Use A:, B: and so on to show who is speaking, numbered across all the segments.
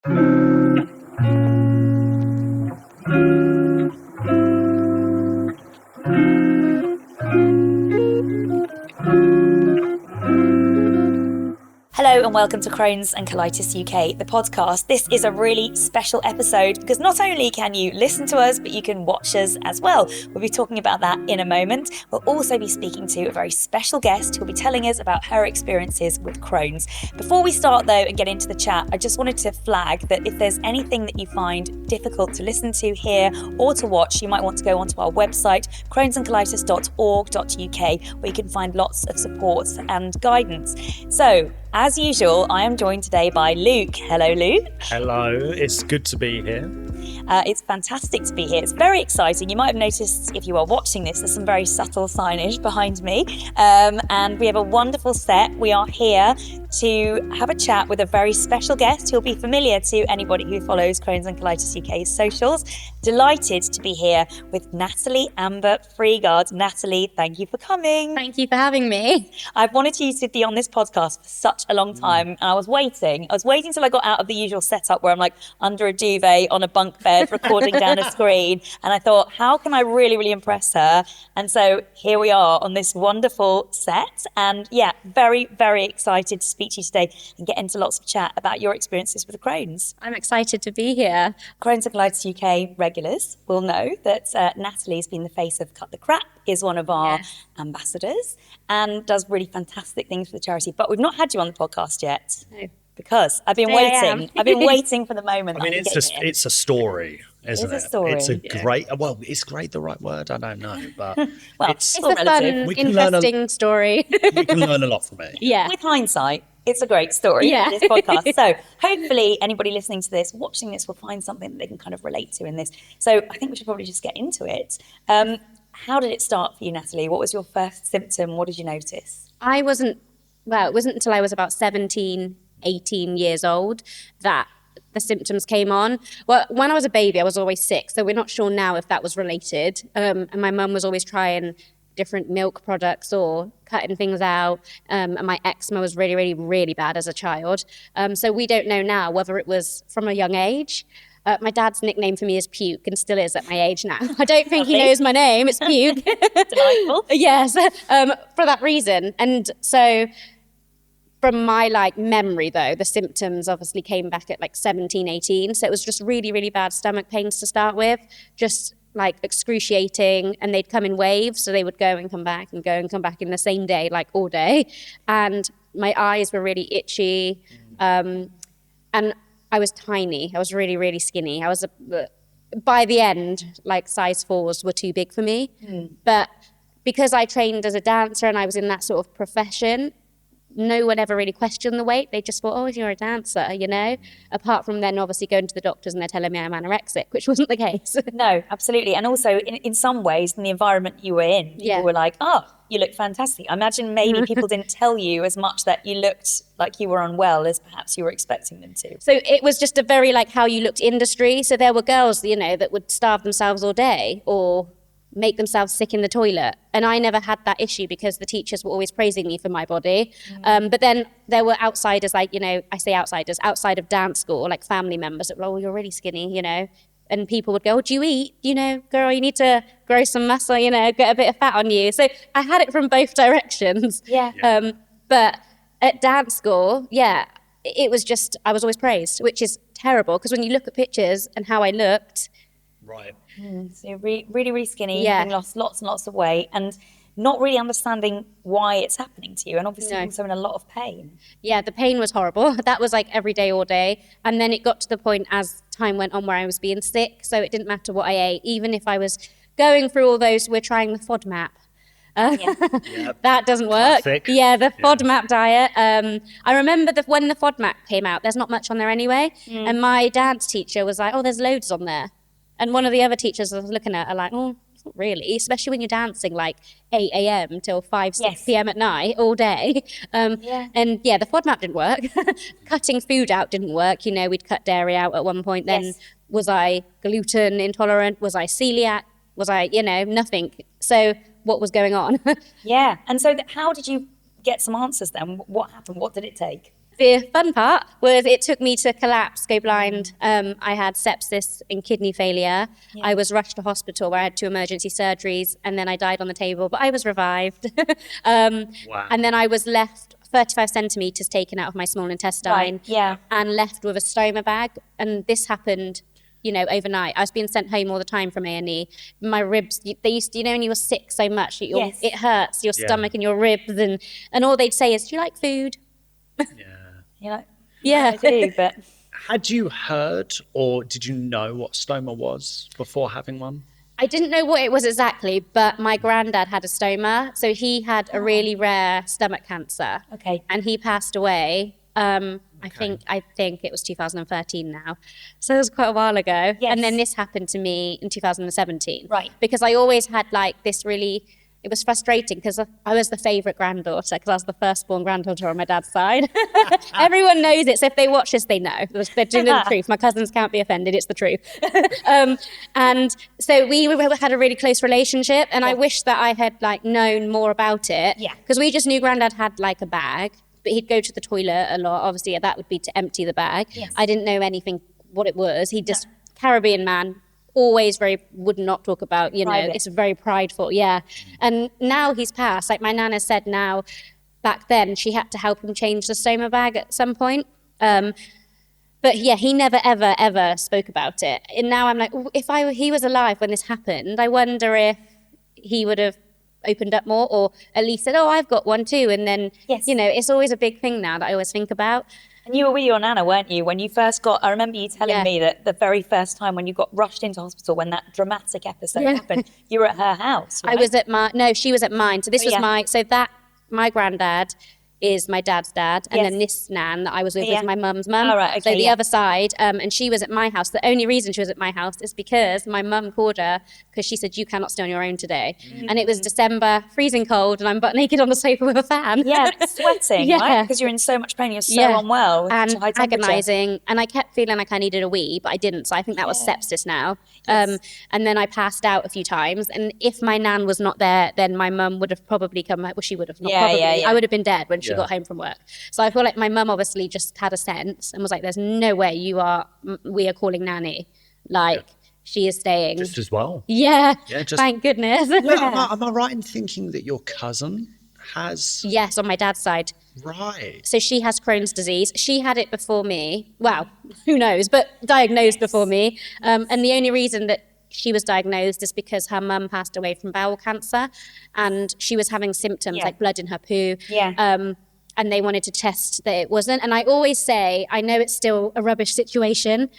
A: Hello and welcome to Crohn's and Colitis UK, the podcast. This is a really special episode because not only can you listen to us, but you can watch us as well. We'll be talking about that in a moment. We'll also be speaking to a very special guest who'll be telling us about her experiences with Crohn's. Before we start though and get into the chat, I just wanted to flag that if there's anything that you find difficult to listen to, hear or to watch, you might want to go onto our website, crohnsandcolitis.org.uk, where you can find lots of support and guidance. So, as usual, I am joined today by Luke. Hello, Luke.
B: Hello, it's good to be here.
A: It's fantastic to be here. It's very exciting. You might have noticed if you are watching this, there's some very subtle signage behind me. And we have a wonderful set. We are here to have a chat with a very special guest who'll be familiar to anybody who follows Crohn's and Colitis UK's socials. Delighted to be here with Natalie-Amber Freegard. Natalie, thank you for coming.
C: Thank you for having me.
A: I've wanted you to be on this podcast for such a long time, and I was waiting till I got out of the usual setup where I'm like under a duvet on a bunk bed recording down a screen, and I thought, how can I really impress her? And so here we are on this wonderful set, and yeah, very excited to speak to you today and get into lots of chat about your experiences with Crohn's.
C: I'm excited to be here.
A: Crohn's and Colitis UK regulars will know that Natalie's been the face of Cut the Crap, is one of our ambassadors and does really fantastic things for the charity, but we've not had you on the podcast yet.
C: No.
A: Because I've been waiting. I've been waiting for the moment.
B: I mean, it's a story, isn't it?
A: It's a story.
B: It's a great. Well, is great the right word? I don't know, but
A: well,
C: it's a fun, interesting story.
B: We can learn a lot from it.
C: Yeah.
A: With hindsight, it's a great story.
C: Yeah.
A: This podcast. So hopefully, anybody listening to this, watching this, will find something that they can kind of relate to in this. So I think we should probably just get into it. How did it start for you, Natalie? What was your first symptom? What did you notice?
C: It wasn't until I was about 17, 18 years old that the symptoms came on. Well, when I was a baby, I was always sick, so we're not sure now if that was related. And my mum was always trying different milk products or cutting things out. And my eczema was really bad as a child. So we don't know now whether it was from a young age. My dad's nickname for me is Puke, and still is at my age now. I don't think he knows my name. It's Puke.
A: Delightful.
C: Yes, for that reason. And so from my memory though, the symptoms obviously came back at 17, 18. So it was just really bad stomach pains to start with, just excruciating, and they'd come in waves. So they would go and come back and go and come back in the same day, all day. And my eyes were really itchy. And I was tiny. I was really skinny. I was, by the end, size 4s were too big for me. But because I trained as a dancer and I was in that sort of profession, no one ever really questioned the weight. They just thought, oh, you're a dancer, Apart from then obviously going to the doctors and they're telling me I'm anorexic, which wasn't the case.
A: No, absolutely. And also in some ways, in the environment you were in, people were like, oh, you look fantastic. I imagine maybe people didn't tell you as much that you looked like you were unwell as perhaps you were expecting them to.
C: So it was just a very how you looked industry. So there were girls, that would starve themselves all day or make themselves sick in the toilet. And I never had that issue because the teachers were always praising me for my body. But then there were outsiders, I say outsiders, outside of dance school, family members that were, oh, you're really skinny, And people would go, oh, do you eat? Girl, you need to grow some muscle, get a bit of fat on you. So I had it from both directions.
A: Yeah.
C: But at dance school, it was just, I was always praised, which is terrible because when you look at pictures and how I looked.
A: Right. So you're really skinny, having lost lots and lots of weight and not really understanding why it's happening to you, and obviously also in a lot of pain.
C: Yeah, the pain was horrible. That was every day, all day. And then it got to the point as time went on where I was being sick, so it didn't matter what I ate. Even if I was going through all those, we're trying the FODMAP. That doesn't work.
B: Classic.
C: Yeah, the FODMAP diet. I remember when the FODMAP came out, there's not much on there anyway. And my dance teacher was like, oh, there's loads on there. And one of the other teachers I was looking at are like, oh, not really, especially when you're dancing 8 a.m. till 6 p.m. at night all day. And the FODMAP didn't work. Cutting food out didn't work. We'd cut dairy out at one point. Then was I gluten intolerant? Was I celiac? Was I, nothing. So what was going on?
A: And so how did you get some answers then? What happened? What did it take?
C: the fun part was it took me to collapse, go blind. I had sepsis and kidney failure.
A: Yeah.
C: I was rushed to hospital where I had 2 emergency surgeries, and then I died on the table, but I was revived.
B: Wow.
C: And then I was left 35 centimetres taken out of my small intestine,
A: Right, yeah.
C: and left with a stoma bag. And this happened, you know, overnight. I was being sent home all the time from A&E. My ribs, they used to, you know, when you were sick so much,
A: Yes.
C: it hurts, your
B: Yeah.
C: stomach and your ribs, and all they'd say is, do you like food?
B: Yeah.
A: You're like,
C: Yeah.
A: I do, but
B: Had you heard or did you know what stoma was before having one?
C: I didn't know what it was exactly, but my granddad had a stoma. So he had a really rare stomach cancer.
A: okay.
C: And he passed away. I think it was 2013 now. So it was quite a while ago.
A: Yes.
C: And then this happened to me in 2017.
A: Right.
C: Because I always had like this really, it was frustrating because I was the favourite granddaughter because I was the firstborn granddaughter on my dad's side. Everyone knows it. So if they watch this, they know. They're doing the truth. My cousins can't be offended. It's the truth. And so we had a really close relationship, and I wish that I had like known more about it.
A: Yeah.
C: Because we just knew granddad had like a bag, but he'd go to the toilet a lot. Obviously, that would be to empty the bag.
A: Yes.
C: I didn't know anything what it was. He just, Caribbean man, always would not talk about, you know,
A: Private.
C: it's very prideful, yeah. And now he's passed. Like my nana said now, back then, she had to help him change the stoma bag at some point. But yeah, he never, ever, ever spoke about it. And now I'm like, if he was alive when this happened, I wonder if he would have opened up more, or at least said, oh, I've got one too. And then,
A: Yes.
C: you know, it's always a big thing now that I always think about.
A: And you were with your nana, weren't you? When you first got, I remember you telling
C: Yeah.
A: me that the very first time when you got rushed into hospital, when that dramatic episode
C: Yeah.
A: happened, you were at her house, right?
C: I was at she was at mine. So this
A: Oh,
C: was
A: yeah.
C: my granddad is my dad's dad, and
A: Yes.
C: then this nan that I was with
A: Yeah.
C: was my mum's mum.
A: Oh, right,
C: So
A: okay,
C: the
A: yeah.
C: other side, and she was at my house. The only reason she was at my house is because my mum called her because she said, you cannot stay on your own today. And it was December, freezing cold, and I'm butt naked on the sofa with a fan.
A: Yeah, sweating,
C: Yeah.
A: right? Because you're in so much pain, you're so
C: Yeah.
A: unwell, with
C: And
A: such a high temperature.
C: agonising, and I kept feeling like I needed a wee, but I didn't. So I think that was sepsis now.
A: Yes.
C: And then I passed out a few times. And if my nan was not there, then my mum would have probably come. Well, she would have. Not
A: Yeah,
C: probably.
A: yeah, yeah.
C: I would have been dead when she
B: Yeah.
C: got home from work. So I feel like my mum obviously just had a sense and was like, "There's no way we are calling nanny. Like she is staying."
B: Just as well.
C: Yeah.
B: Yeah, just-
C: Thank goodness.
B: Am I right in thinking that your cousin has...
C: Yes, on my dad's side.
B: Right.
C: So she has Crohn's disease. She had it before me. Well, who knows, but diagnosed before me. And the only reason that she was diagnosed is because her mum passed away from bowel cancer, and she was having symptoms
A: Yeah.
C: like blood in her poo.
A: Yeah.
C: And they wanted to test that it wasn't. And I always say, I know it's still a rubbish situation,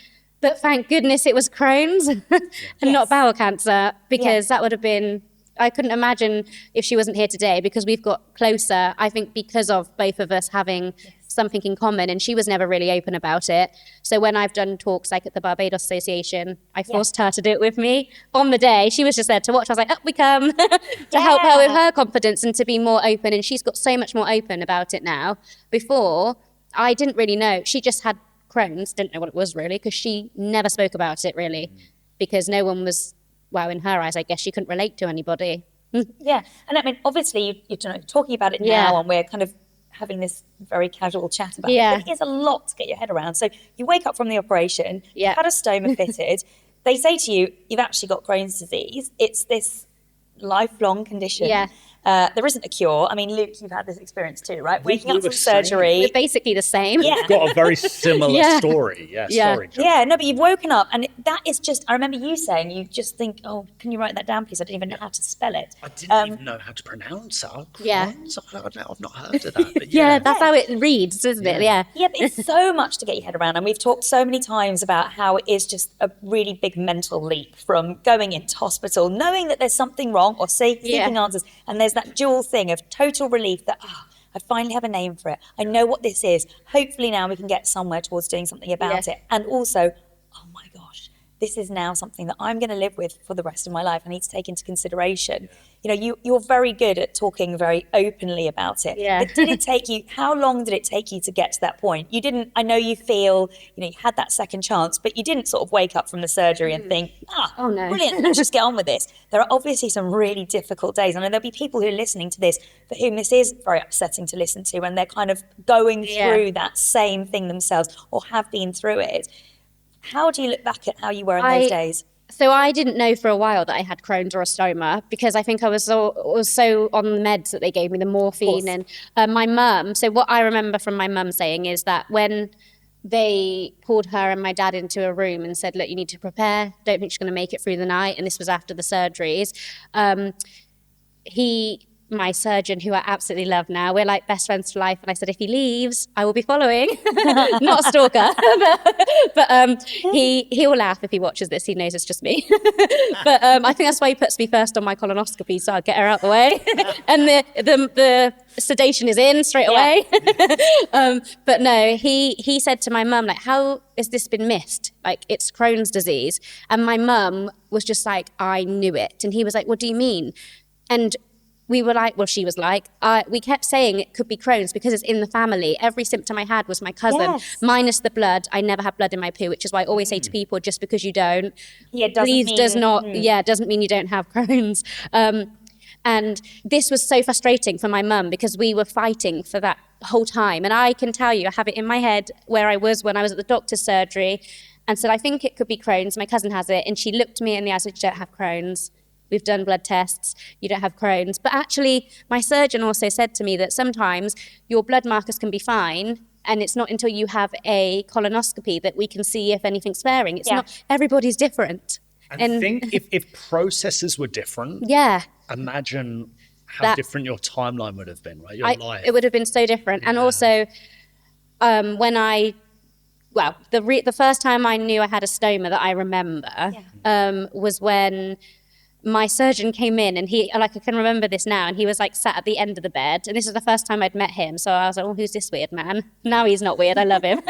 C: but thank goodness it was Crohn's and not bowel cancer, because that would have been... I couldn't imagine if she wasn't here today, because we've got closer, I think, because of both of us having something in common, and she was never really open about it. So when I've done talks like at the Barbados Association, I forced her to do it with me on the day. She was just there to watch. I was like, up we come, to help her with her confidence and to be more open. And she's got so much more open about it now. Before, I didn't really know. She just had Crohn's, didn't know what it was really, because she never spoke about it really, because no one was... Well, in her eyes, I guess she couldn't relate to anybody.
A: Yeah. And I mean, obviously, you're talking about it
C: Yeah.
A: now, and we're kind of having this very casual chat about
C: Yeah.
A: it. But it is a lot to get your head around. So you wake up from the operation,
C: Yeah.
A: you've had a stoma fitted. They say to you, you've actually got Crohn's disease. It's this lifelong condition.
C: Yeah.
A: There isn't a cure. I mean, Luke, you've had this experience too, right? Waking
B: we
A: up
B: were
A: from surgery.
C: We're basically the same.
A: Yeah.
B: You've got a very similar
C: Yeah.
B: story. Yeah,
C: Yeah.
B: sorry, John.
A: Yeah, no, but you've woken up, and that is just, I remember you saying, you just think, oh, can you write that down, please? I don't even know how to spell it.
B: I didn't even know how to pronounce it.
C: Yeah.
B: I've not heard of that. But
C: Yeah, that's how it reads, isn't it? Yeah.
A: Yeah, but it's so much to get your head around. And we've talked so many times about how it is just a really big mental leap from going into hospital, knowing that there's something wrong, or seeking answers. And there's that dual thing of total relief that, I finally have a name for it. I know what this is. Hopefully now we can get somewhere towards doing something about it. And also, oh my gosh, this is now something that I'm going to live with for the rest of my life. I need to take into consideration. You know, you're very good at talking very openly about it.
C: Yeah.
A: But did it take you, how long did it take you to get to that point? You didn't, I know you feel, you know, you had that second chance, but you didn't sort of wake up from the surgery and think,
C: Oh, no.
A: brilliant, let's just get on with this. There are obviously some really difficult days. I know there'll be people who are listening to this for whom this is very upsetting to listen to, and they're kind of going through that same thing themselves or have been through it. How do you look back at how you were in those days?
C: So I didn't know for a while that I had Crohn's or a stoma, because I think I was so on the meds that they gave me, the morphine. And my mum, so what I remember from my mum saying is that when they pulled her and my dad into a room and said, look, you need to prepare, don't think she's going to make it through the night, and this was after the surgeries, my surgeon, who I absolutely love now, we're like best friends for life, and I said, if he leaves, I will be following. Not a stalker, but he will laugh if he watches this. He knows it's just me. But I think that's why he puts me first on my colonoscopy, so I'll get her out the way. And the sedation is in straight away. But no, he said to my mum, like, how has this been missed? Like, it's Crohn's disease. And my mum was just like, I knew it. And he was like, what do you mean? And we were like, well, she was like, we kept saying it could be Crohn's because it's in the family. Every symptom I had was my cousin, minus the blood. I never had blood in my poo, which is why I always say to people, just because you don't, doesn't mean you don't have Crohn's. And this was so frustrating for my mum because we were fighting for that whole time. And I can tell you, I have it in my head where I was when I was at the doctor's surgery and said, I think it could be Crohn's. My cousin has it. And she looked me in the eyes and said, you don't have Crohn's. We've done blood tests, you don't have Crohn's. But actually, my surgeon also said to me that sometimes your blood markers can be fine, and it's not until you have a colonoscopy that we can see if anything's flaring. It's not, everybody's different.
B: And think if processes were different, imagine how different your timeline would have been, right? Your life.
C: It would have been so different. And also, the first time I knew I had a stoma that I remember was when my surgeon came in, and I can remember this now, and he was like sat at the end of the bed, and this is the first time I'd met him, so I was like, oh, who's this weird man? Now he's not weird, I love him.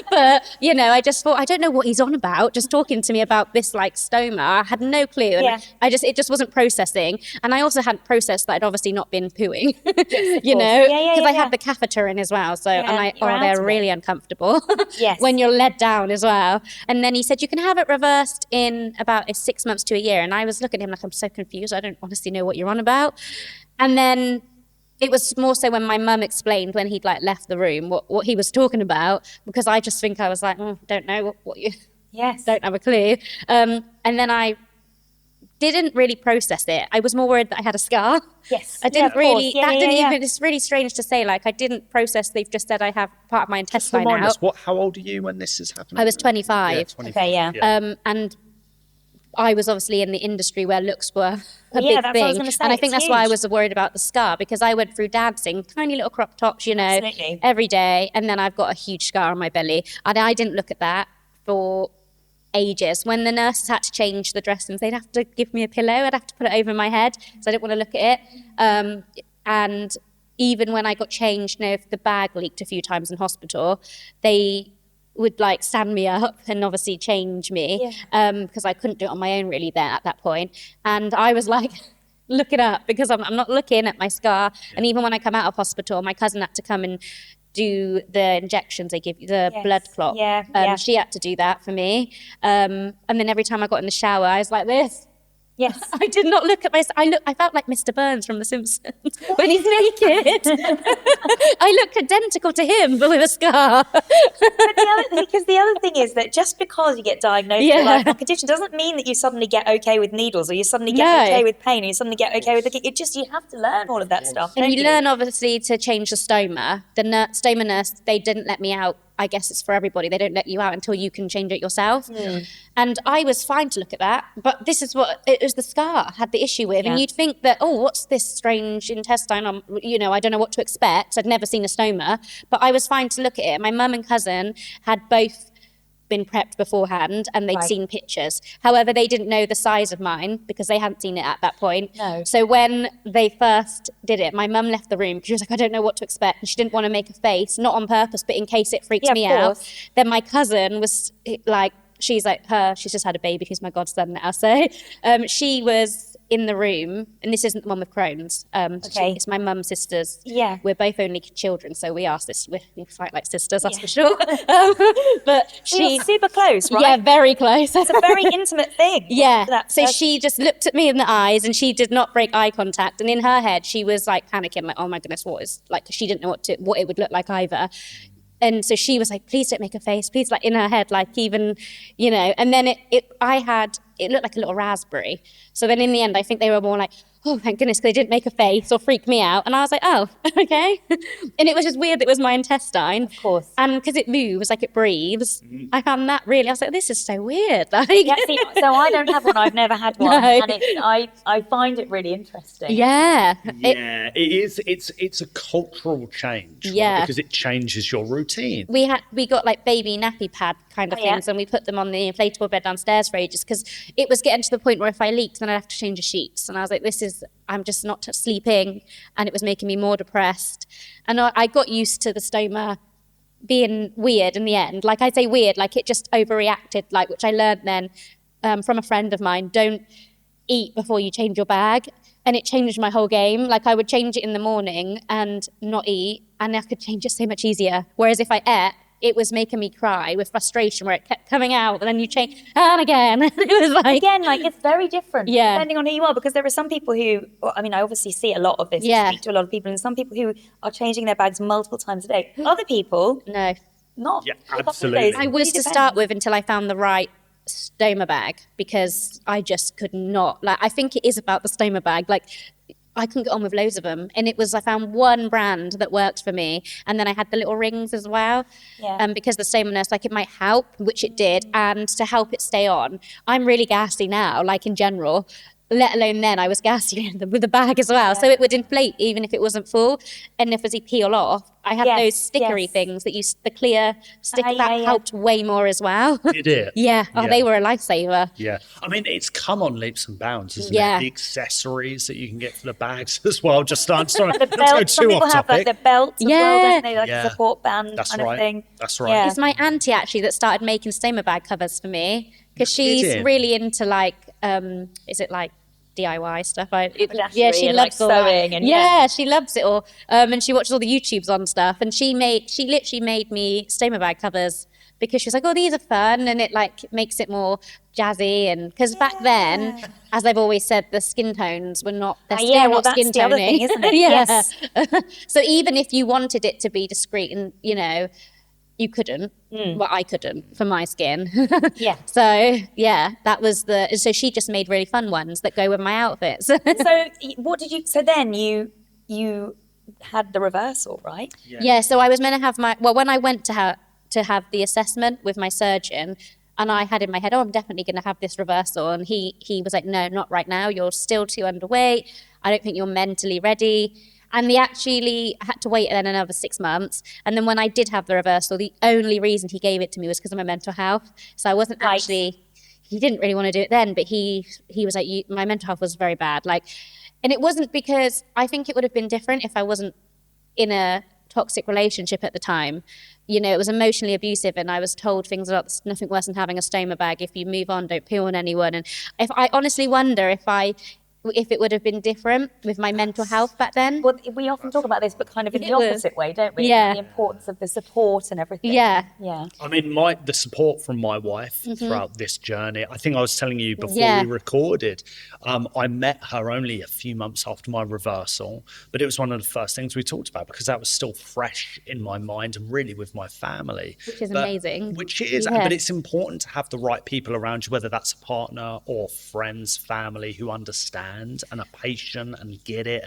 C: But, you know, I just thought, I don't know what he's on about, just talking to me about this like stoma. I had no clue, and it just wasn't processing, and I also hadn't processed that I'd obviously not been pooing, you know, because I had the catheter in as well, so they're really uncomfortable when you're led down as well. And then he said, you can have it reversed in about 6 months to a year, and I was looking at him like, I'm so confused. I don't honestly know what you're on about. And then it was more so when my mum explained when he'd like left the room what he was talking about, because I just think I was like, don't know what you don't have a clue. And then I didn't really process it. I was more worried that I had a scar. I didn't really, it's really strange to say, like, I didn't process, they've just said I have part of my intestine out.
B: How old are you when this is happening?
C: I was 25.
B: Yeah, 25.
C: Okay, and I was obviously in the industry where looks were a big
A: that's
C: thing.
A: what I was gonna say.
C: And I think
A: It's
C: that's why I
A: huge.
C: was worried about the scar, because I went through dancing, tiny little crop tops, you know, every day. And then I've got a huge scar on my belly. And I didn't look at that for ages. When the nurses had to change the dressings, they'd have to give me a pillow. I'd have to put it over my head, so I didn't want to look at it. And even when I got changed, you know, if the bag leaked a few times in hospital, they would like stand me up and obviously change me because I couldn't do it on my own really then at that point. And I was like, look it up, because I'm not looking at my scar. And even when I come out of hospital, my cousin had to come and do the injections they give you, the blood clot. She had to do that for me. And then every time I got in the shower, I was like this. I did not look at myself. I felt like Mr. Burns from The Simpsons when he's naked. I look identical to him, but with a scar.
A: But the other thing is that just because you get diagnosed with a lifelong condition doesn't mean that you suddenly get okay with needles, or you suddenly get okay with pain, or you suddenly get okay with you have to learn all of that stuff.
C: And you learn obviously to change the stoma. The stoma nurse, they didn't let me out. I guess it's for everybody. They don't let you out until you can change it yourself. And I was fine to look at that, but this is what it was, the scar I had the issue with. And you'd think that, oh, what's this strange intestine? You know, I don't know what to expect. I'd never seen a stoma, but I was fine to look at it. My mum and cousin had both been prepped beforehand, and they'd seen pictures. However, they didn't know the size of mine because they hadn't seen it at that point. So when they first did it, my mum left the room because she was like, I don't know what to expect. And she didn't want to make a face, not on purpose, but in case it freaked me out. Then my cousin was like, she's just had a baby, who's my godson now. So she was in the room, and this isn't the one with Crohn's. It's my mum's sister's.
A: Yeah.
C: We're both only children, so we are we fight like sisters, that's for sure. But
A: she's super close, right?
C: Yeah, very close.
A: It's a very intimate thing.
C: Yeah. So she just looked at me in the eyes, and she did not break eye contact. And in her head, she was like panicking, like, oh my goodness, she didn't know what it would look like either. And so she was like, please don't make a face, please, like in her head, like even, and then it looked like a little raspberry. So then in the end, I think they were more like, oh, thank goodness, they didn't make a face or freak me out. And I was like, oh, okay. And it was just weird. It was my intestine.
A: Of course.
C: And because it moves, like it breathes, I found that I was like, this is so weird. Like,
A: so I don't have one. I've never had one. No. And I find it really interesting.
C: Yeah.
B: Yeah, it is. It's a cultural change.
C: Yeah.
B: Right? Because it changes your routine.
C: We got like baby nappy pad kind of things, and we put them on the inflatable bed downstairs for ages because it was getting to the point where if I leaked, then I'd have to change the sheets. And I was like, I'm just not sleeping, and it was making me more depressed. And I got used to the stoma being weird in the end. Like I say weird, like it just overreacted, like, which I learned then from a friend of mine, don't eat before you change your bag. And it changed my whole game. Like I would change it in the morning and not eat, and I could change it so much easier. Whereas if I ate, it was making me cry with frustration where it kept coming out, and then you change, and again. It was like...
A: Again, like it's very different depending on who you are, because there are some people who, I obviously see a lot of this, speak to a lot of people, and some people who are changing their bags multiple times a day. Other people,
C: no,
A: not.
B: Yeah, absolutely.
C: I was to start with until I found the right stoma bag, because I just could not. Like, I think it is about the stoma bag. Like, I couldn't get on with loads of them. And I found one brand that worked for me. And then I had the little rings as well.
A: Yeah.
C: Because the stoma nurse, like it might help, which it did. And to help it stay on, I'm really gassy now, like in general, let alone then I was gassy with the bag as well. Yeah. So it would inflate even if it wasn't full. And if as you peel off, I had those stickery things that the clear sticker that helped way more as well.
B: Did it?
C: Yeah. Oh, they were a lifesaver.
B: Yeah. It's come on leaps and bounds, isn't it? The accessories that you can get for the bags as well. Just sorry,
A: the belt. Some people have like the belts as well, don't they? Like a support band
B: of
A: thing.
B: That's right.
A: Yeah.
C: It's my auntie actually that started making stoma bag covers for me, because she's really into like, is it like DIY stuff? She loves all sewing and she loves it all. And she watches all the YouTubes on stuff, and she literally made me stoma bag covers because she was like, oh, these are fun, and it like makes it more jazzy. And because back then, as I've always said, the skin tones were not not skin toning,
A: isn't it?
C: Yes. So even if you wanted it to be discreet, and you couldn't. Well, I couldn't for my skin.
A: Yeah.
C: So that was so she just made really fun ones that go with my outfits.
A: So then you had the reversal, right?
C: Yeah. So I was meant to have when I went to have the assessment with my surgeon, and I had in my head, oh, I'm definitely going to have this reversal. And he was like, no, not right now. You're still too underweight. I don't think you're mentally ready. And they actually had to wait then another 6 months. And then when I did have the reversal, the only reason he gave it to me was because of my mental health. So I wasn't actually, he didn't really want to do it then, but he was like, my mental health was very bad. And it wasn't because, I think it would have been different if I wasn't in a toxic relationship at the time. It was emotionally abusive, and I was told things about nothing worse than having a stoma bag. If you move on, don't peel on anyone. And if I honestly wonder if it would have been different with my mental health back then.
A: Well, we often talk about this, but kind of in the opposite way, don't we?
C: Yeah.
A: The importance of the support and everything.
C: Yeah.
A: Yeah.
B: The support from my wife throughout this journey, I think I was telling you before we recorded, I met her only a few months after my reversal, but it was one of the first things we talked about because that was still fresh in my mind and really with my family.
C: Which is amazing.
B: Which is, but it's important to have the right people around you, whether that's a partner or friends, family who understand and are patient and get it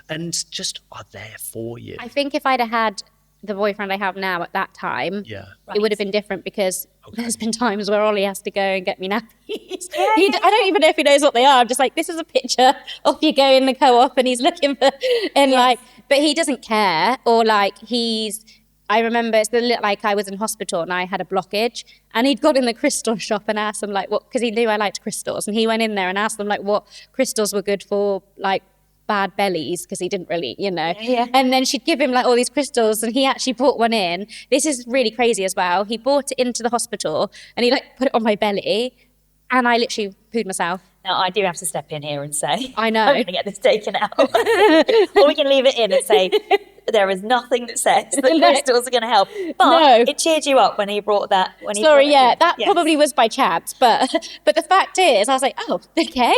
B: and just are there for you.
C: I think if I'd have had the boyfriend I have now at that time, it would have been different, because there's been times where Ollie has to go and get me nappies. I don't even know if he knows what they are. I'm just like, this is a picture of you go in the co-op and he's looking for, but he doesn't care. Or I remember I was in hospital and I had a blockage, and he'd gone in the crystal shop and asked them what, because he knew I liked crystals, and he went in there and asked them what crystals were good for bad bellies because he didn't really, and then she'd give him like all these crystals, and he actually brought one in. This is really crazy as well. He brought it into the hospital and he like put it on my belly, and I literally pooed myself.
A: Now, I do have to step in here and say,
C: I know.
A: I'm going to get this taken out. Or we can leave it in and say, there is nothing that says that crystals are going to help. But it cheered you up when he brought that.
C: That probably was by chance. But the fact is, I was like, oh, okay.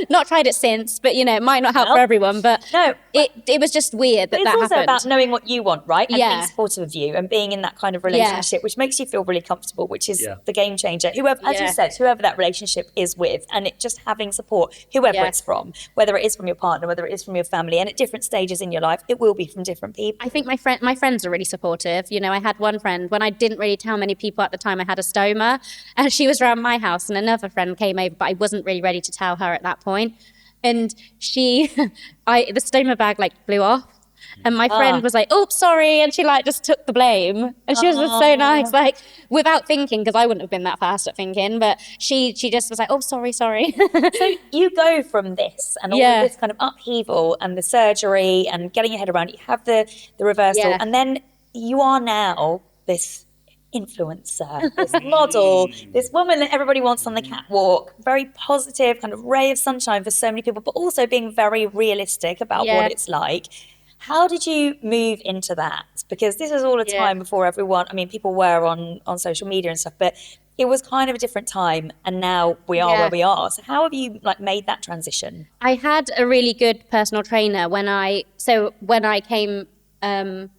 C: Not tried it since, but, it might not help for everyone. But it was just weird that
A: happened. It's also about knowing what you want, right? And being supportive of you and being in that kind of relationship, which makes you feel really comfortable, which is the game changer. Whoever, as you said, whoever that relationship is with, and it just having support, whoever it's from, whether it is from your partner, whether it is from your family, and at different stages in your life, it will be from different people.
C: I think my friends are really supportive. I had one friend when I didn't really tell many people at the time I had a stoma, and she was around my house, and another friend came over, but I wasn't really ready to tell her at that point. And the stoma bag like blew off. And my friend was like, oh, sorry. And she like just took the blame. And she was just so nice, like without thinking, because I wouldn't have been that fast at thinking, but she just was like, oh, sorry.
A: So you go from this and all of this kind of upheaval and the surgery and getting your head around it, you have the reversal, and then you are now this influencer, this model, this woman that everybody wants on the catwalk, very positive, kind of ray of sunshine for so many people, but also being very realistic about what it's like. How did you move into that? Because this was all a time before everyone, people were on social media and stuff, but it was kind of a different time, and now we are where we are. So how have you made that transition?
C: I had a really good personal trainer when I came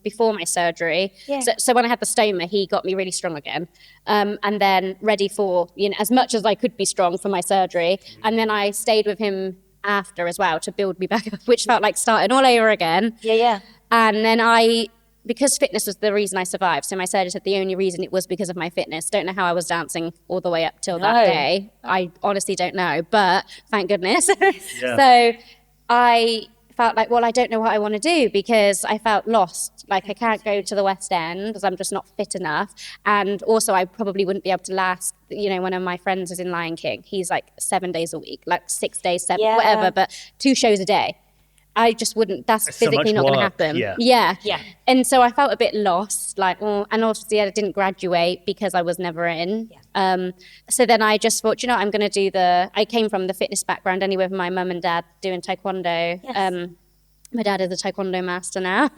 C: before my surgery. So when I had the stoma, he got me really strong again, and then ready for as much as I could be strong for my surgery. And then I stayed with him after as well to build me back up, which felt like starting all over again. And then because fitness was the reason I survived, so my surgeon said the only reason it was because of my fitness. Don't know how I was dancing all the way up till that day. I honestly don't know, but thank goodness. So I felt like, well, I don't know what I want to do, because I felt lost. Like I can't go to the West End because I'm just not fit enough. And also I probably wouldn't be able to last, one of my friends is in Lion King. He's like 7 days a week, like 6 days, 7, whatever, but 2 shows a day. I just wouldn't, that's physically not going to happen. And so I felt a bit lost, and obviously I didn't graduate because I was never in. So then I just thought, I'm going to do I came from the fitness background anyway with my mum and dad doing taekwondo. My dad is a taekwondo master now.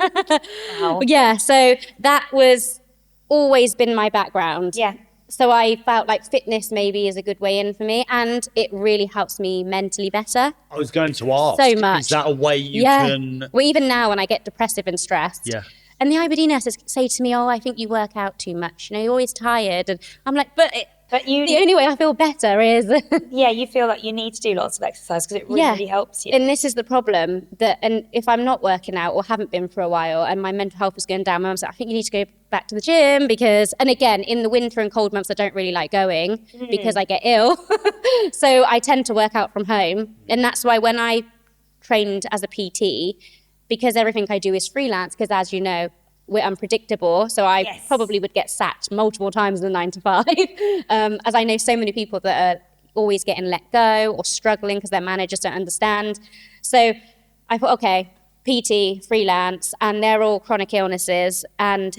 A: Wow.
C: So that was always been my background. So I felt like fitness maybe is a good way in for me, and it really helps me mentally better.
B: I was going to ask.
C: So much.
B: Is that a way you can...
C: Well, even now when I get depressive and stressed, and the IBD nurses say to me, oh, I think you work out too much. You're always tired. And I'm like, but the only way I feel better is...
A: you feel like you need to do lots of exercise because it really helps you.
C: And this is the problem, and if I'm not working out or haven't been for a while and my mental health is going down, my mum's like, I think you need to go back to the gym and again, in the winter and cold months, I don't really like going because I get ill. So I tend to work out from home. And that's why when I trained as a PT, because everything I do is freelance, because as you know, we're unpredictable. So I probably would get sacked multiple times in the 9 to 5. As I know so many people that are always getting let go or struggling because their managers don't understand. So I thought, okay, PT, freelance, and they're all chronic illnesses, and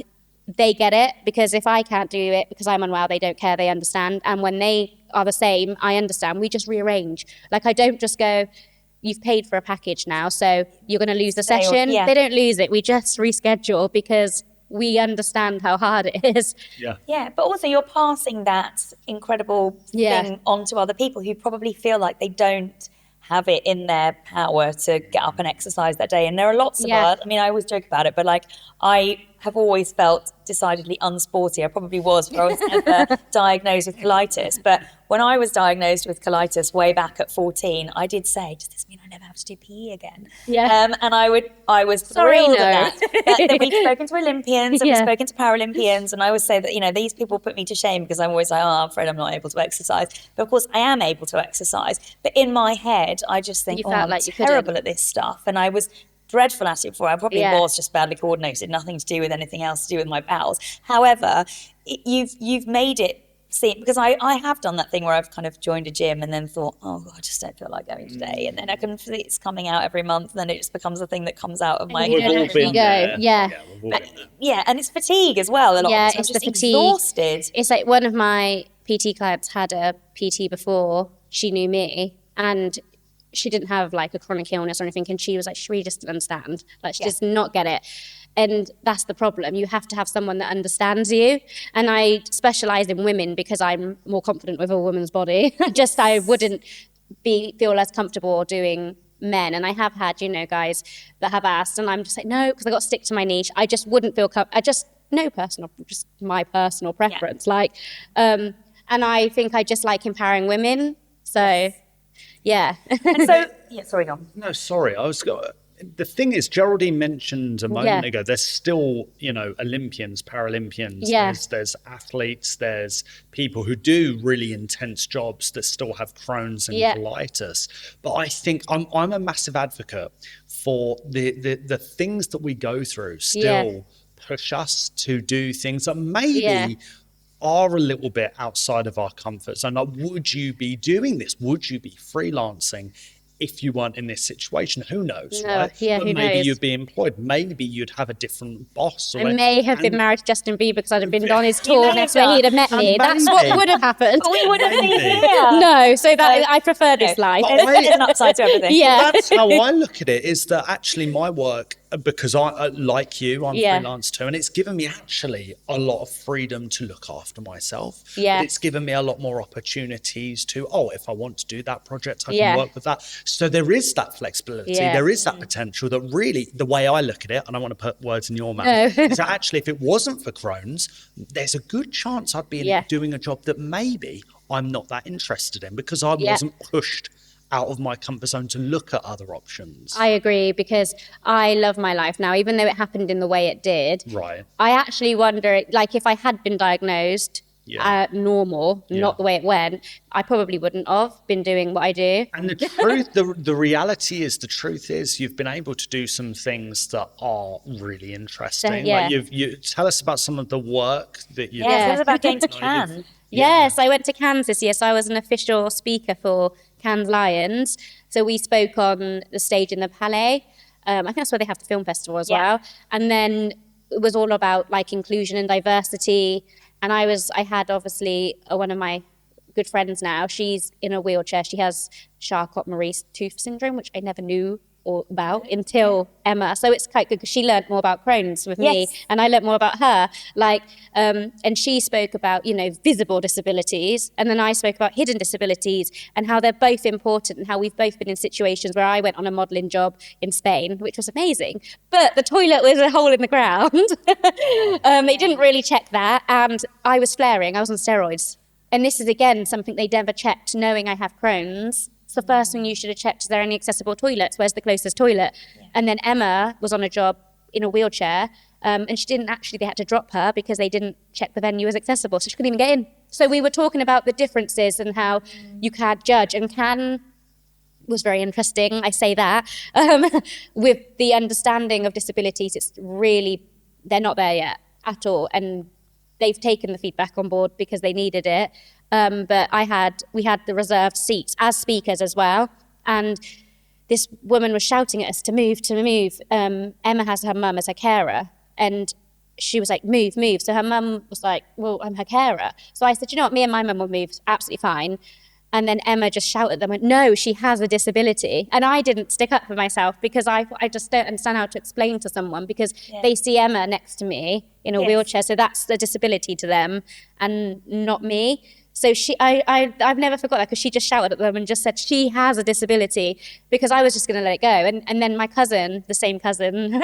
C: they get it, because if I can't do it because I'm unwell, they don't care, they understand. And when they are the same, I understand. We just rearrange. Like I don't just go, you've paid for a package now, so you're going to lose the session. They don't lose it. We just reschedule because we understand how hard it is.
A: But also you're passing that incredible thing on to other people who probably feel like they don't have it in their power to get up and exercise that day. And there are lots of us. I always joke about it, but I have always felt decidedly unsporty. I probably was before I was ever diagnosed with colitis. But when I was diagnosed with colitis way back at 14, I did say, does this mean I never have to do PE again? And I was thrilled at that we've spoken to Olympians and we've spoken to Paralympians, and I always say that, these people put me to shame because I'm always like, I'm afraid I'm not able to exercise. But of course I am able to exercise. But in my head, I just think, I'm terrible at this stuff. And I was dreadful at it before. I probably was just badly coordinated, nothing to do with anything else to do with my bowels. However, you've made it see, because I have done that thing where I've kind of joined a gym and then thought, oh God, I just don't feel like going today, and then I can see it's coming out every month, and then it just becomes a thing that comes out of my
C: you don't actually go.
A: yeah, and it's fatigue as well. A lot of the time,
C: it's
A: just
C: the fatigue.
A: exhausted.
C: It's like one of my PT clients had a PT before she knew me, and she didn't have like a chronic illness or anything, and she was like, she really just didn't understand, like she does not get it. And that's the problem. You have to have someone that understands you. And I specialize in women because I'm more confident with a woman's body. Just I wouldn't feel less comfortable doing men. And I have had, guys that have asked, and I'm just like, no, because I got to stick to my niche. I just wouldn't feel just my personal preference. And I think I just like empowering women. So, yeah.
A: And so, sorry, go on.
B: No, sorry. The thing is, Geraldine mentioned a moment ago, there's still, Olympians, Paralympians, there's athletes, there's people who do really intense jobs that still have Crohn's and colitis. But I think I'm a massive advocate for the things that we go through still push us to do things that maybe are a little bit outside of our comfort zone. Like, would you be doing this? Would you be freelancing if you weren't in this situation? Who knows, right?
C: Yeah,
B: but
C: who
B: maybe
C: knows?
B: you'd be employed. Maybe you'd have a different boss.
C: I may have been married to Justin Bieber because I'd have been on his tour, and that's where he'd have met me. That's what would have happened.
A: But we would have been here.
C: No, so that I prefer this life.
A: There's an upside to everything.
B: That's how I look at it, is that actually my work, because I, like you, I'm freelance too, and it's given me actually a lot of freedom to look after myself. But it's given me a lot more opportunities to, if I want to do that project, I can work with that. So there is that flexibility, there is that potential that really, the way I look at it, and I want to put words in your mouth, is that actually if it wasn't for Crohn's, there's a good chance I'd be doing a job that maybe I'm not that interested in, because I wasn't pushed out of my comfort zone to look at other options.
C: I agree, because I love my life now, even though it happened in the way it did.
B: Right.
C: I actually wonder, like, if I had been diagnosed normal, not the way it went, I probably wouldn't have been doing what I do.
B: And the truth, the reality is, the truth is, you've been able to do some things that are really interesting. Like you tell us about some of the work that you've done.
A: Tell us about going to Cannes.
C: Yes, I went to Cannes this year, so I was an official speaker for Cannes Lions. So we spoke on the stage in the Palais. I think that's where they have the film festival as well. And then it was all about like inclusion and diversity. And I had obviously one of my good friends now. She's in a wheelchair. She has Charcot-Marie tooth syndrome, which I never knew about until Emma. So it's quite good because she learned more about Crohn's with me, and I learned more about her. And she spoke about, visible disabilities, and then I spoke about hidden disabilities and how they're both important, and how we've both been in situations where I went on a modelling job in Spain, which was amazing, but the toilet was a hole in the ground. They didn't really check that, and I was flaring. I was on steroids. And this is, again, something they never checked, knowing I have Crohn's. It's the first thing you should have checked. Is there any accessible toilets? Where's the closest toilet? And then Emma was on a job in a wheelchair, and she didn't actually, they had to drop her because they didn't check the venue as accessible. So she couldn't even get in. So we were talking about the differences and how you can't judge. And Cannes was very interesting, I say that. With the understanding of disabilities, it's really, they're not there yet at all. And they've taken the feedback on board because they needed it. But we had the reserved seats as speakers as well. And this woman was shouting at us to move. Emma has her mum as her carer. And she was like, move. So her mum was like, well, I'm her carer. So I said, you know what, me and my mum will move absolutely fine. And then Emma just shouted at them, went, no, she has a disability. And I didn't stick up for myself because I just don't understand how to explain to someone, because they see Emma next to me in a wheelchair. So that's the disability to them and not me. So I've never forgot that, because she just shouted at them and just said she has a disability, because I was just going to let it go. And then my cousin, the same cousin,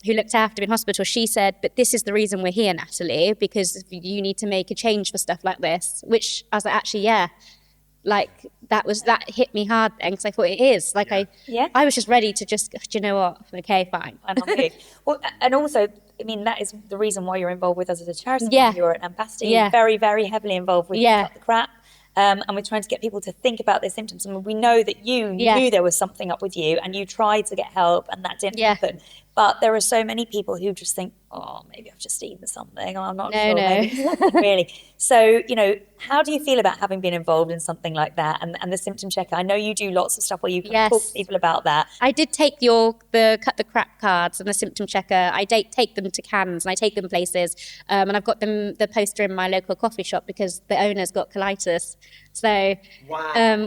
C: who looked after me in hospital, she said, but this is the reason we're here, Natalie, because you need to make a change for stuff like this, which I was like, actually, like that hit me hard then, because I thought it is. Like I was just ready to just, do you know what? Okay, fine.
A: Well, and also, I mean, that is the reason why you're involved with us as a charity. You're an ambassador. You're very, very heavily involved with Cut the Crap. And we're trying to get people to think about their symptoms. I mean, we know that you knew there was something up with you, and you tried to get help, and that didn't happen. But there are so many people who just think, oh, maybe I've just eaten something. I'm not
C: No,
A: sure.
C: no.
A: Maybe it's nothing really. So, how do you feel about having been involved in something like that and the symptom checker? I know you do lots of stuff where you can talk to people about that.
C: I did take the cut the crap cards and the symptom checker. I take them to Cannes and I take them places. And I've got the poster in my local coffee shop because the owner's got colitis. So,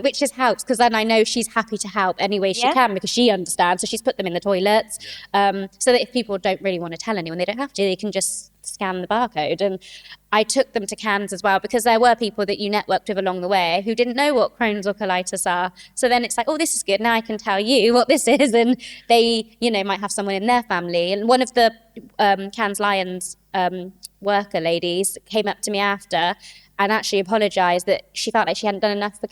C: which just helps because then I know she's happy to help any way she can because she understands. So she's put them in the toilets so that if people don't really want to tell anyone, they don't have to. They can just scan the barcode. And I took them to Cannes as well because there were people that you networked with along the way who didn't know what Crohn's or colitis are. So then it's like, oh, this is good. Now I can tell you what this is. And they, might have someone in their family. And one of the Cannes Lions worker ladies came up to me after and actually apologised that she felt like she hadn't done enough for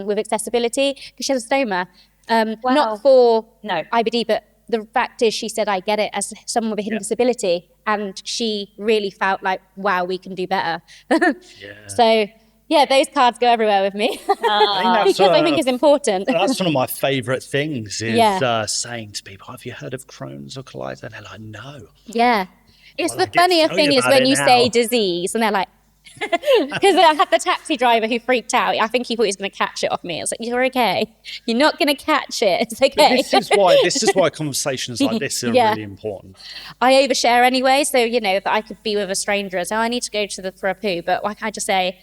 C: with accessibility because she has a stoma. Not for IBD, but the fact is, she said, I get it as someone with a hidden disability. And she really felt like, wow, we can do better. So, those cards go everywhere with me because I think it's important.
B: That's one of my favourite things is saying to people, have you heard of Crohn's or colitis? And they're like, no.
C: Yeah. It's the funnier thing is when you say disease and they're like, because I had the taxi driver who freaked out. I think he thought he was going to catch it off me. I was like, you're okay. You're not going to catch it. It's okay.
B: But this is why conversations like this are really important.
C: I overshare anyway. So, that I could be with a stranger and say, I need to go for a poo. But I just say,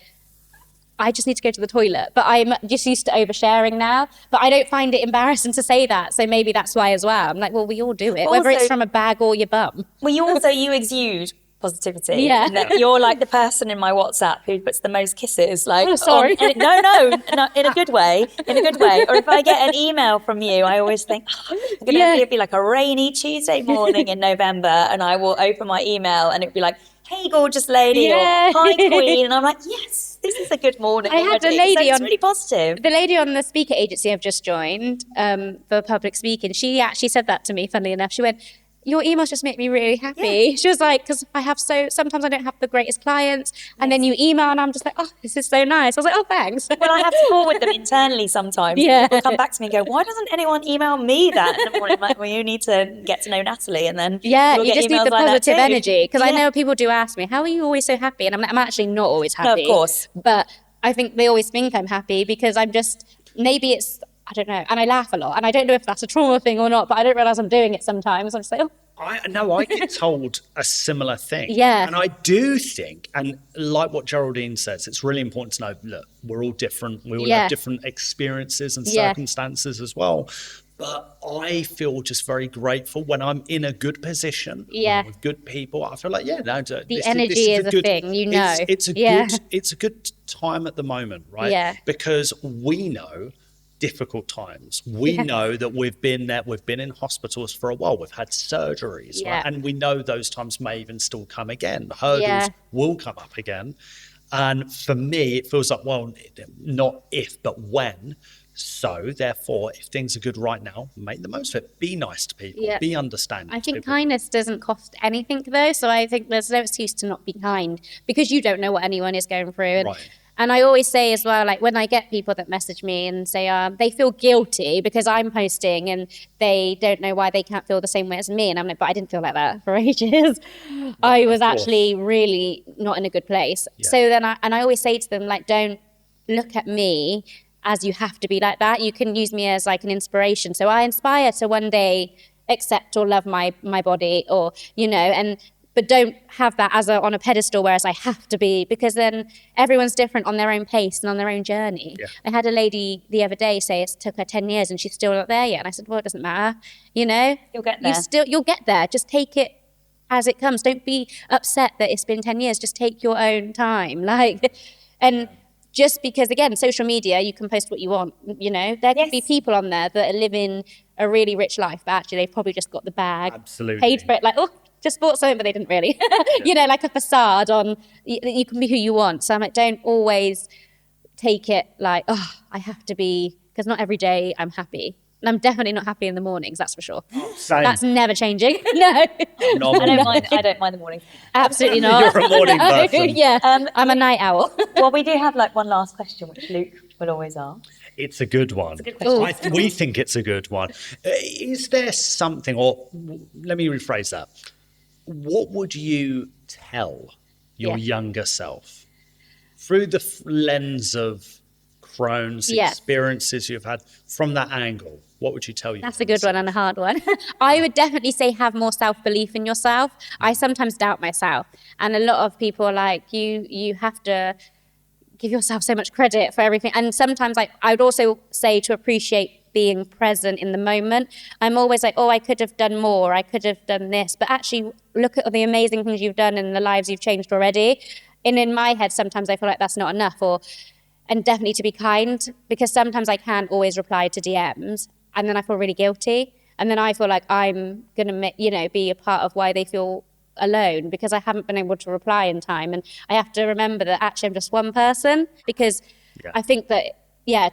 C: I just need to go to the toilet. But I'm just used to oversharing now. But I don't find it embarrassing to say that. So maybe that's why as well. I'm like, well, we all do it, whether it's from a bag or your bum.
A: Well, you exude positivity. Yeah. And you're like the person in my WhatsApp who puts the most kisses. Like,
C: oh, sorry.
A: No, in a good way. Or if I get an email from you, I always think, it'd be like a rainy Tuesday morning in November, and I will open my email and it'd be like, hey, gorgeous lady, or hi, queen. And I'm like, yes, this is a good morning.
C: I had a lady
A: it's really positive.
C: The lady on the speaker agency I've just joined for public speaking, she actually said that to me, funnily enough. She went, your emails just make me really happy. She was like, because sometimes I don't have the greatest clients, and then you email and I'm just like, oh, this is so nice. I was like, oh, thanks.
A: Well, I have to forward them internally sometimes. People come back to me and go, why doesn't anyone email me that? And I'm like, well, you need to get to know Natalie, and then
C: you just need the positive energy. Because I know people do ask me, how are you always so happy? And I'm like, I'm actually not always happy.
A: No, of course.
C: But I think they always think I'm happy because I'm just, maybe it's, I don't know. And I laugh a lot. And I don't know if that's a trauma thing or not, but I don't realise I'm doing it sometimes. I'm just like, oh.
B: I get told a similar thing.
C: Yeah.
B: And I do think, and like what Geraldine says, it's really important to know, look, we're all different. We all have different experiences and circumstances as well. But I feel just very grateful when I'm in a good position with good people. I feel like,
C: the energy is a thing,
B: It's a good time at the moment, right?
C: Yeah.
B: Because we know difficult times. We know that we've been there, we've been in hospitals for a while, we've had surgeries, right? And we know those times may even still come again. Hurdles will come up again. And for me, it feels like, well, not if, but when. So therefore, if things are good right now, make the most of it. Be nice to people, be understanding.
C: I think kindness doesn't cost anything though. So I think there's no excuse to not be kind because you don't know what anyone is going through. And I always say as well, like when I get people that message me and say they feel guilty because I'm posting and they don't know why they can't feel the same way as me. And I'm like, but I didn't feel like that for ages. I was actually really not in a good place. So then I always say to them, like, don't look at me as you have to be like that. You can use me as like an inspiration. So I inspire to one day accept or love my body or, but don't have that as on a pedestal, whereas I have to be, because then everyone's different on their own pace and on their own journey. I had a lady the other day say it took her 10 years and she's still not there yet. And I said, well, it doesn't matter.
A: You'll get there.
C: You'll get there. Just take it as it comes. Don't be upset that it's been 10 years. Just take your own time. And just because, again, social media, you can post what you want. There could be people on there that are living a really rich life, but actually they've probably just got the bag, paid for it, like, oh, just bought something, but they didn't really. Like a facade on, you can be who you want. So I'm like, don't always take it like, oh, I have to be, because not every day I'm happy. And I'm definitely not happy in the mornings, that's for sure.
B: Same.
C: That's never changing. No.
A: I don't mind the mornings.
C: Absolutely not.
B: You're a morning person.
C: I'm a night owl.
A: Well, we do have one last question, which Luke will always ask.
B: It's a good one.
A: It's a good question.
B: We think it's a good one. Is there something, or let me rephrase that. what would you tell your younger self through the lens of Crohn's, experiences you've had from that angle? What would you tell you?
C: That's a good one and a hard one. I would definitely say have more self-belief in yourself. I sometimes doubt myself. And a lot of people are like, you have to give yourself so much credit for everything. And sometimes I would also say to appreciate being present in the moment. I'm always like, oh, I could have done more. I could have done this. But actually look at the amazing things you've done and the lives you've changed already. And in my head, sometimes I feel like that's not enough. And definitely to be kind, because sometimes I can't always reply to DMs. And then I feel really guilty. And then I feel like I'm going to, be a part of why they feel alone, because I haven't been able to reply in time. And I have to remember that actually I'm just one person, because I think that,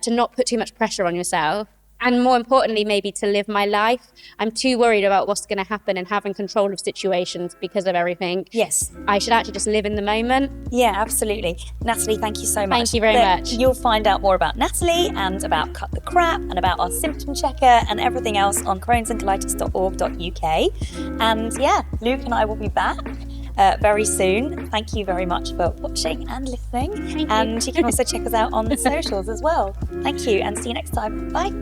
C: to not put too much pressure on yourself. And more importantly, maybe to live my life. I'm too worried about what's going to happen and having control of situations because of everything.
A: Yes.
C: I should actually just live in the moment.
A: Yeah, absolutely. Natalie, thank you so much.
C: Thank you very much.
A: You'll find out more about Natalie and about Cut the Crap and about our symptom checker and everything else on crohnsandcolitis.org.uk. And Luke and I will be back very soon. Thank you very much for watching and listening.
C: Thank you.
A: And you can also check us out on the socials as well. Thank you and see you next time. Bye.